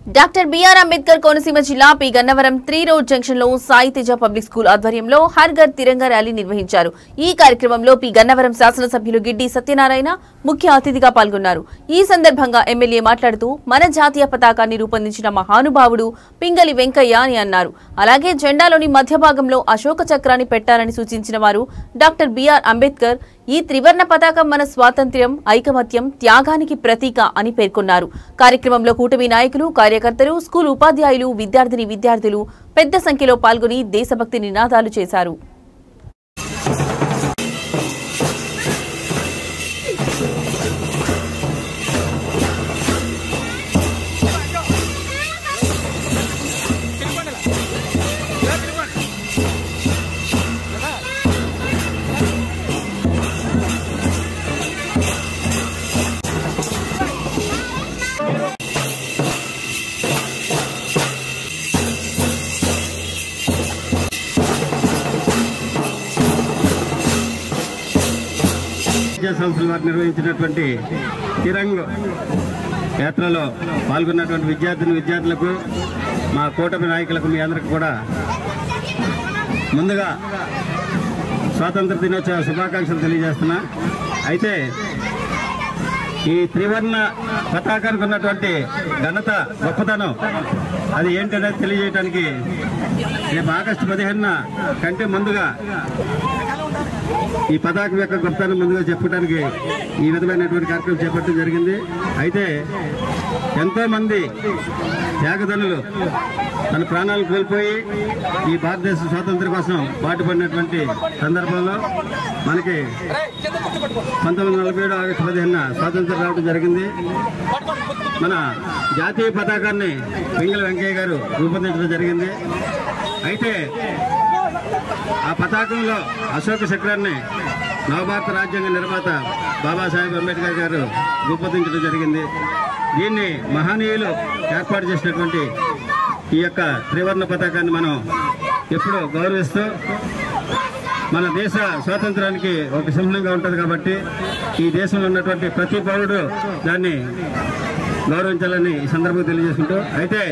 Doctor BR Ambedkar Konaseema జిల్లా P Gannavaram 3 road junction లో Sai Teja public school ఆధ్వర్యంలో హర్ ఘర్ తిరంగా ర్యాలీ నిర్వహించారు. ఈ కార్యక్రమంలో పి గన్నవరం శాసనసభ్యులు గిడ్డి సత్యనారాయణ ముఖ్య అతిథిగా పాల్గొన్నారు. ఈ సందర్భంగా ఎమ్మెల్యే మాట్లాడుతూ మన జాతీయ పతాకాన్ని రూపొందించిన మహానుభావుడు పింగళి వెంకయ్య అని అన్నారు. అలాగే జెండాలోని మధ్య భాగంలో అశోక చక్రాన్ని పెట్టాలని సూచించిన వారు డాక్టర్ బిఆర్ అంబేద్కర్. ఈ త్రివర్ణ పతాకం మన స్వాతంత్ర్యం, ఐకమత్యం, త్యాగానికి ప్రతీక అని పేర్కొన్నారు. కార్యక్రమంలో కూటమి నాయకులు, కార్యకర్తలు, స్కూల్ ఉపాధ్యాయులు, విద్యార్థులు పెద్ద సంఖ్యలో పాల్గొని దేశభక్తి నినాదాలు చేశారు. సంస్థల వారు నిర్వహించినటువంటి తిరంగ యాత్రలో పాల్గొన్నటువంటి విద్యార్థులకు మా కూటమి నాయకులకు మీ అందరికీ కూడా ముందుగా స్వాతంత్ర దినోత్సవ శుభాకాంక్షలు తెలియజేస్తున్నా. అయితే ఈ త్రివర్ణ పతాకానికి ఉన్నటువంటి ఘనత, గొప్పతనం అది ఏంటనేది తెలియజేయడానికి రేపు ఆగస్టు 15న కంటే ముందుగా ఈ పతాకం యొక్క గొప్పతనం ముందుగా చెప్పడానికి ఈ విధమైనటువంటి కార్యక్రమం చేపట్టడం జరిగింది. అయితే ఎంతో మంది త్యాగదనులు తన ప్రాణాలు కోల్పోయి ఈ భారతదేశ స్వాతంత్ర్యం కోసం పాటుపడినటువంటి సందర్భంలో మనకి 1947 ఆగస్టు 15న స్వాతంత్ర్యం రావడం జరిగింది. మన జాతీయ పతాకాన్ని పింగళి వెంకయ్య గారు రూపొందించడం జరిగింది. అయితే ఆ పతాకంలో అశోక చక్రాన్ని నవభారత రాజ్యాంగ నిర్మాత బాబాసాహెబ్ అంబేద్కర్ గారు రూపొందించడం జరిగింది. దీన్ని మహనీయులు ఏర్పాటు చేసినటువంటి ఈ యొక్క త్రివర్ణ పతాకాన్ని మనం ఎప్పుడూ గౌరవిస్తూ మన దేశ స్వాతంత్రానికి ఒక సింహంగా ఉంటుంది కాబట్టి ఈ దేశంలో ఉన్నటువంటి ప్రతి పౌరుడు దాన్ని గౌరవించాలని ఈ సందర్భంగా తెలియజేసుకుంటూ అయితే